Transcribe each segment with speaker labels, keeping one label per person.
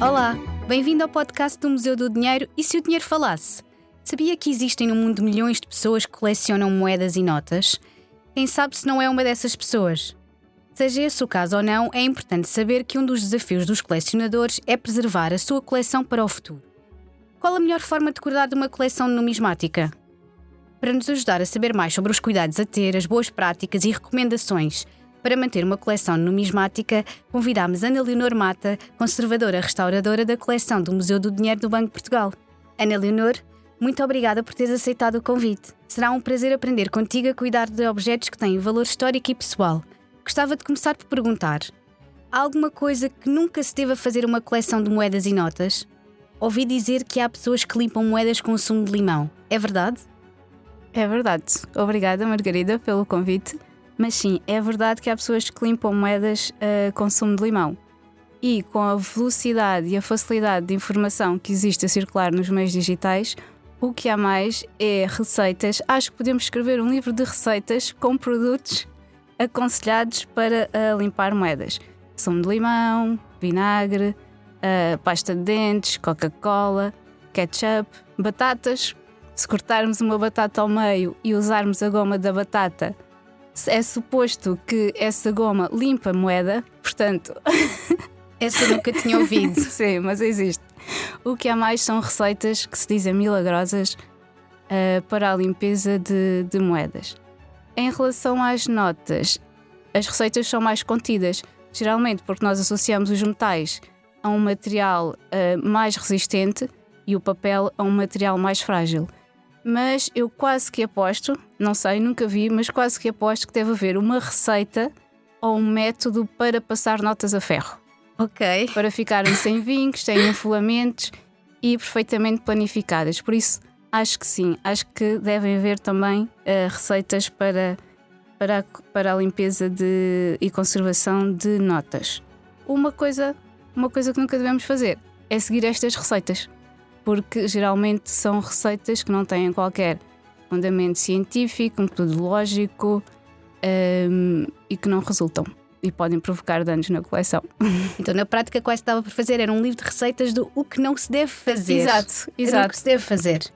Speaker 1: Olá, bem-vindo ao podcast do Museu do Dinheiro e se o dinheiro falasse? Sabia que existem no mundo milhões de pessoas que colecionam moedas e notas? Quem sabe se não é uma dessas pessoas? Seja esse o caso ou não, é importante saber que um dos desafios dos colecionadores é preservar a sua coleção para o futuro. Qual a melhor forma de cuidar de uma coleção numismática? Para nos ajudar a saber mais sobre os cuidados a ter, as boas práticas e recomendações para manter uma coleção numismática, convidámos Ana Leonor Mata, conservadora restauradora da coleção do Museu do Dinheiro do Banco de Portugal. Ana Leonor, muito obrigada por teres aceitado o convite. Será um prazer aprender contigo a cuidar de objetos que têm valor histórico e pessoal. Gostava de começar por perguntar: há alguma coisa que nunca se deva fazer uma coleção de moedas e notas? Ouvi dizer que há pessoas que limpam moedas com sumo de limão. É verdade?
Speaker 2: É verdade. Obrigada, Margarida, pelo convite. Mas sim, é verdade que há pessoas que limpam moedas com sumo de limão. E com a velocidade e a facilidade de informação que existe a circular nos meios digitais, o que há mais é receitas. Acho que podemos escrever um livro de receitas com produtos aconselhados para limpar moedas. Sumo de limão, vinagre, pasta de dentes, Coca-Cola, ketchup, batatas. Se cortarmos uma batata ao meio e usarmos a goma da batata, é suposto que essa goma limpa a moeda, portanto...
Speaker 1: Essa eu nunca tinha ouvido.
Speaker 2: Sim, mas existe. O que há mais são receitas que se dizem milagrosas para a limpeza de moedas. Em relação às notas, as receitas são mais contidas, geralmente porque nós associamos os metais a um material mais resistente e o papel a um material mais frágil. Mas eu quase que aposto, não sei, nunca vi, mas quase que aposto que deve haver uma receita ou um método para passar notas a ferro.
Speaker 1: Ok.
Speaker 2: Para ficarem sem vincos, sem enfulamentos e perfeitamente planificadas. Por isso, acho que sim, acho que devem haver também receitas para a limpeza e conservação de notas. Uma coisa que nunca devemos fazer é seguir estas receitas, porque geralmente são receitas que não têm qualquer fundamento científico, metodológico e que não resultam e podem provocar danos na coleção.
Speaker 1: Então, na prática, quase estava por fazer era um livro de receitas do o que não se deve fazer.
Speaker 2: Exato.
Speaker 1: Do que se deve fazer.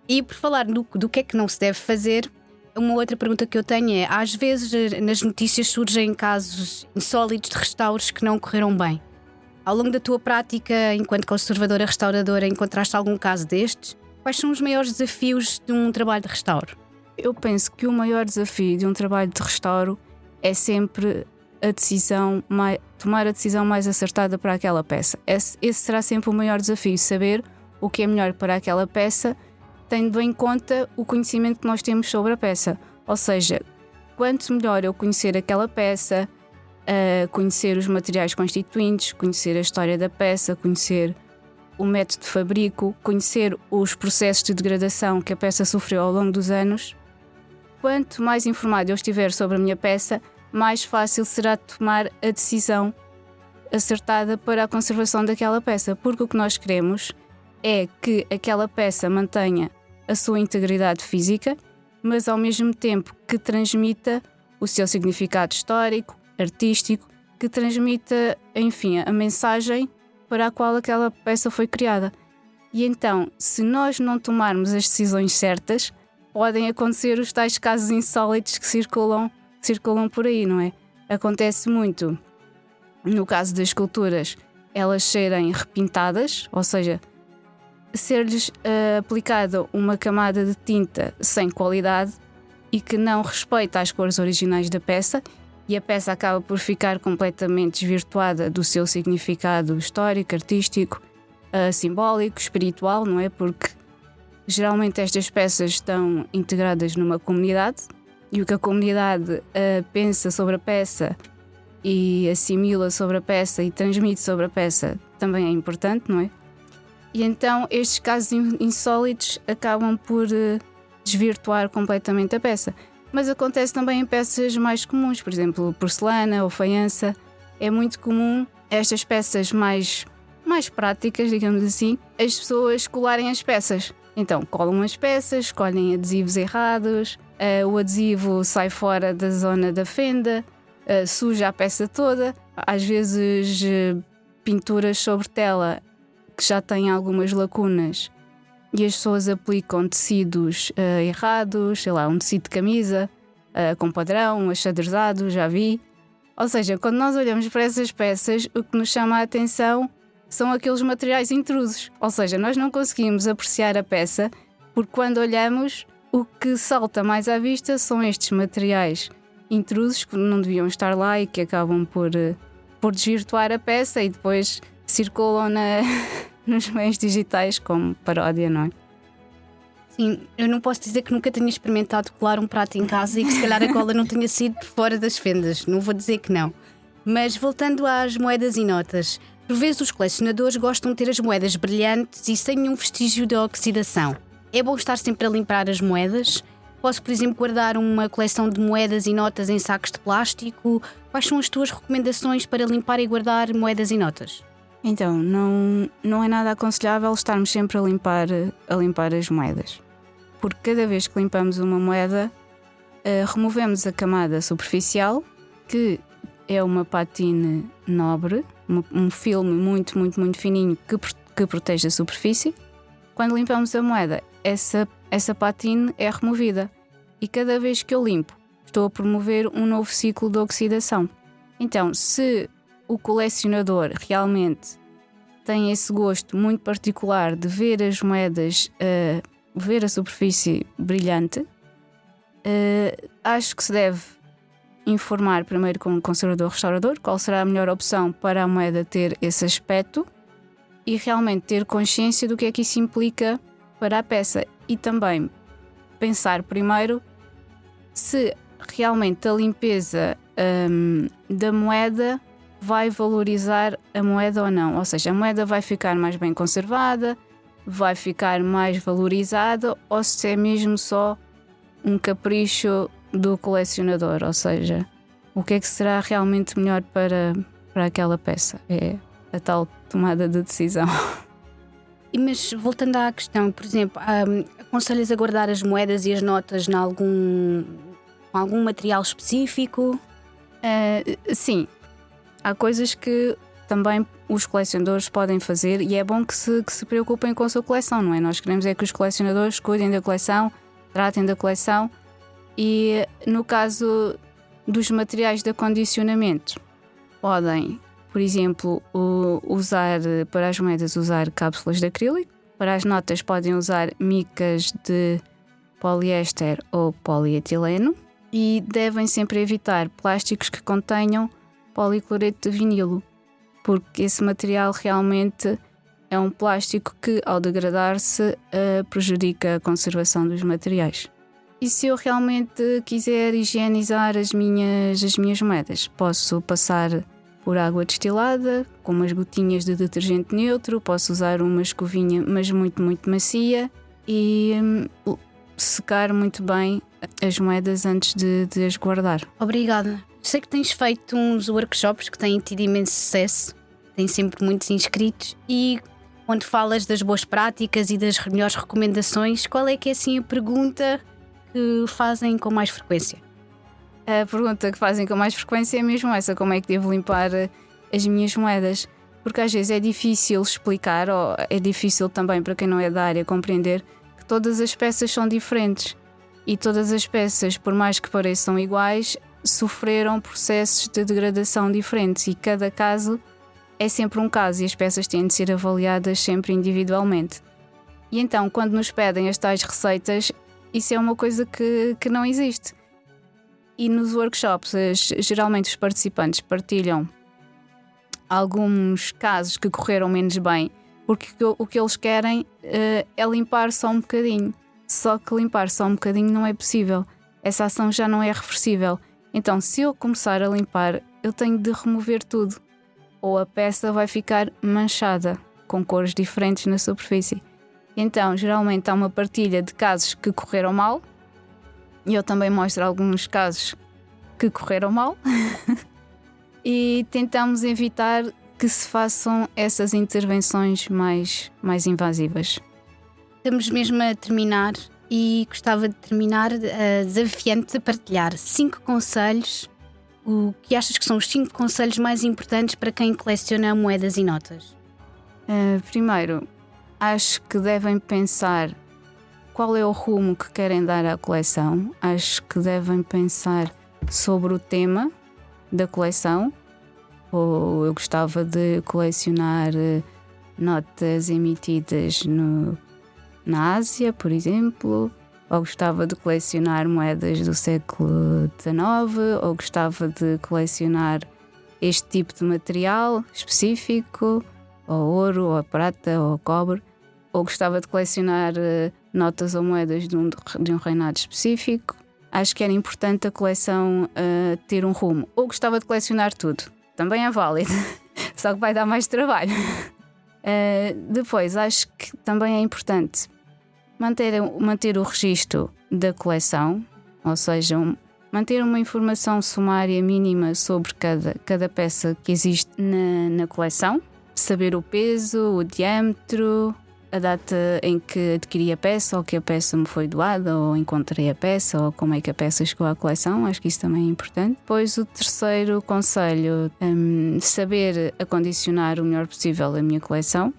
Speaker 1: E por falar do que é que não se deve fazer, uma outra pergunta que eu tenho é: às vezes nas notícias surgem casos insólitos de restauros que não correram bem. Ao longo da tua prática, enquanto conservadora restauradora, encontraste algum caso destes? Quais são os maiores desafios de um trabalho de restauro?
Speaker 2: Eu penso que o maior desafio de um trabalho de restauro é sempre tomar a decisão mais acertada para aquela peça. Esse será sempre o maior desafio, saber o que é melhor para aquela peça, tendo em conta o conhecimento que nós temos sobre a peça. Ou seja, quanto melhor eu conhecer aquela peça, conhecer os materiais constituintes, conhecer a história da peça, conhecer o método de fabrico, conhecer os processos de degradação que a peça sofreu ao longo dos anos. Quanto mais informado eu estiver sobre a minha peça, mais fácil será tomar a decisão acertada para a conservação daquela peça, porque o que nós queremos é que aquela peça mantenha a sua integridade física, mas ao mesmo tempo que transmita o seu significado histórico, artístico, que transmita, enfim, a mensagem para a qual aquela peça foi criada. E então, se nós não tomarmos as decisões certas, podem acontecer os tais casos insólitos que circulam por aí, não é? Acontece muito, no caso das esculturas, elas serem repintadas, ou seja, ser-lhes aplicada uma camada de tinta sem qualidade e que não respeita as cores originais da peça, e a peça acaba por ficar completamente desvirtuada do seu significado histórico, artístico, simbólico, espiritual, não é? Porque geralmente estas peças estão integradas numa comunidade e o que a comunidade pensa sobre a peça e assimila sobre a peça e transmite sobre a peça também é importante, não é? E então estes casos insólitos acabam por desvirtuar completamente a peça. Mas acontece também em peças mais comuns, por exemplo, porcelana ou faiança. É muito comum estas peças mais práticas, digamos assim, as pessoas colarem as peças. Então colam as peças, escolhem adesivos errados, o adesivo sai fora da zona da fenda, suja a peça toda. Às vezes pinturas sobre tela que já têm algumas lacunas e as pessoas aplicam tecidos errados, sei lá, um tecido de camisa com padrão, achadrezado, já vi. Ou seja, quando nós olhamos para essas peças, o que nos chama a atenção são aqueles materiais intrusos. Ou seja, nós não conseguimos apreciar a peça porque quando olhamos, o que salta mais à vista são estes materiais intrusos que não deviam estar lá e que acabam por desvirtuar a peça e depois circulam nos meios digitais como paródia, não é?
Speaker 1: Sim, eu não posso dizer que nunca tenha experimentado colar um prato em casa e que se calhar a cola não tenha sido por fora das fendas, não vou dizer que não. Mas voltando às moedas e notas, por vezes os colecionadores gostam de ter as moedas brilhantes e sem nenhum vestígio de oxidação. É bom estar sempre a limpar as moedas? Posso, por exemplo, guardar uma coleção de moedas e notas em sacos de plástico? Quais são as tuas recomendações para limpar e guardar moedas e notas?
Speaker 2: Então, não é nada aconselhável estarmos sempre a limpar as moedas. Porque cada vez que limpamos uma moeda, removemos a camada superficial, que é uma patine nobre, um filme muito, muito, muito fininho que protege a superfície. Quando limpamos a moeda, essa patine é removida. E cada vez que eu limpo, estou a promover um novo ciclo de oxidação. Então, se o colecionador realmente tem esse gosto muito particular de ver as moedas, ver a superfície brilhante, acho que se deve informar primeiro com o conservador-restaurador qual será a melhor opção para a moeda ter esse aspecto e realmente ter consciência do que é que isso implica para a peça e também pensar primeiro se realmente a limpeza da moeda vai valorizar a moeda ou não. Ou seja, a moeda vai ficar mais bem conservada, vai ficar mais valorizada ou se é mesmo só um capricho do colecionador. Ou seja, o que é que será realmente melhor para aquela peça? É a tal tomada de decisão.
Speaker 1: Mas voltando à questão, por exemplo, aconselhas a guardar as moedas e as notas com algum material específico?
Speaker 2: Sim, há coisas que também os colecionadores podem fazer e é bom que se preocupem com a sua coleção, não é? Nós queremos é que os colecionadores cuidem da coleção, tratem da coleção e no caso dos materiais de acondicionamento podem, por exemplo, usar para as moedas usar cápsulas de acrílico, para as notas podem usar micas de poliéster ou polietileno e devem sempre evitar plásticos que contenham policloreto de vinilo, porque esse material realmente é um plástico que, ao degradar-se, prejudica a conservação dos materiais. E se eu realmente quiser higienizar as minhas moedas, posso passar por água destilada, com umas gotinhas de detergente neutro, posso usar uma escovinha, mas muito, muito macia, e secar muito bem as moedas antes de as guardar.
Speaker 1: Obrigada. Sei que tens feito uns workshops que têm tido imenso sucesso, têm sempre muitos inscritos e onde falas das boas práticas e das melhores recomendações, qual é que é assim a pergunta que fazem com mais frequência?
Speaker 2: A pergunta que fazem com mais frequência é mesmo essa: como é que devo limpar as minhas moedas? Porque às vezes é difícil explicar, ou é difícil também para quem não é da área compreender que todas as peças são diferentes e todas as peças, por mais que pareçam iguais, sofreram processos de degradação diferentes e cada caso é sempre um caso e as peças têm de ser avaliadas sempre individualmente. E então, quando nos pedem as tais receitas, isso é uma coisa que não existe. E nos workshops, geralmente os participantes partilham alguns casos que correram menos bem, porque o que eles querem é limpar só um bocadinho. Só que limpar só um bocadinho não é possível. Essa ação já não é reversível. Então, se eu começar a limpar, eu tenho de remover tudo. Ou a peça vai ficar manchada, com cores diferentes na superfície. Então, geralmente há uma partilha de casos que correram mal. E eu também mostro alguns casos que correram mal. E tentamos evitar que se façam essas intervenções mais invasivas.
Speaker 1: Estamos mesmo a terminar e gostava de terminar desafiante a partilhar 5 conselhos. O que achas que são os 5 conselhos mais importantes para quem coleciona moedas e notas?
Speaker 2: Primeiro, acho que devem pensar qual é o rumo que querem dar à coleção. Acho que devem pensar sobre o tema da coleção. Ou eu gostava de colecionar notas emitidas na Ásia, por exemplo, ou gostava de colecionar moedas do século XIX, ou gostava de colecionar este tipo de material específico, ou ouro, ou prata, ou cobre, ou gostava de colecionar notas ou moedas de um reinado específico. Acho que era importante a coleção ter um rumo. Ou gostava de colecionar tudo, também é válido, só que vai dar mais trabalho. Depois, acho que também é importante manter o registro da coleção, ou seja, manter uma informação sumária mínima sobre cada peça que existe na coleção, saber o peso, o diâmetro, a data em que adquiri a peça, ou que a peça me foi doada, ou encontrei a peça, ou como é que a peça chegou à coleção. Acho que isso também é importante. Depois, o terceiro conselho, saber acondicionar o melhor possível a minha coleção,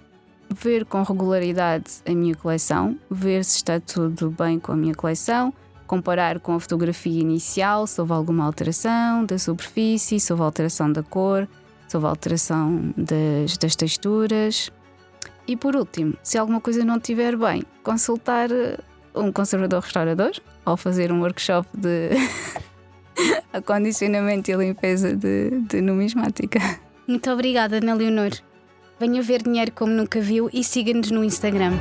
Speaker 2: ver com regularidade a minha coleção, ver se está tudo bem com a minha coleção, comparar com a fotografia inicial, se houve alguma alteração da superfície, se houve alteração da cor, se houve alteração das texturas. E por último, se alguma coisa não estiver bem, consultar um conservador-restaurador ou fazer um workshop de acondicionamento e limpeza de numismática.
Speaker 1: Muito obrigada, Ana Leonor. Venha ver dinheiro como nunca viu e siga-nos no Instagram.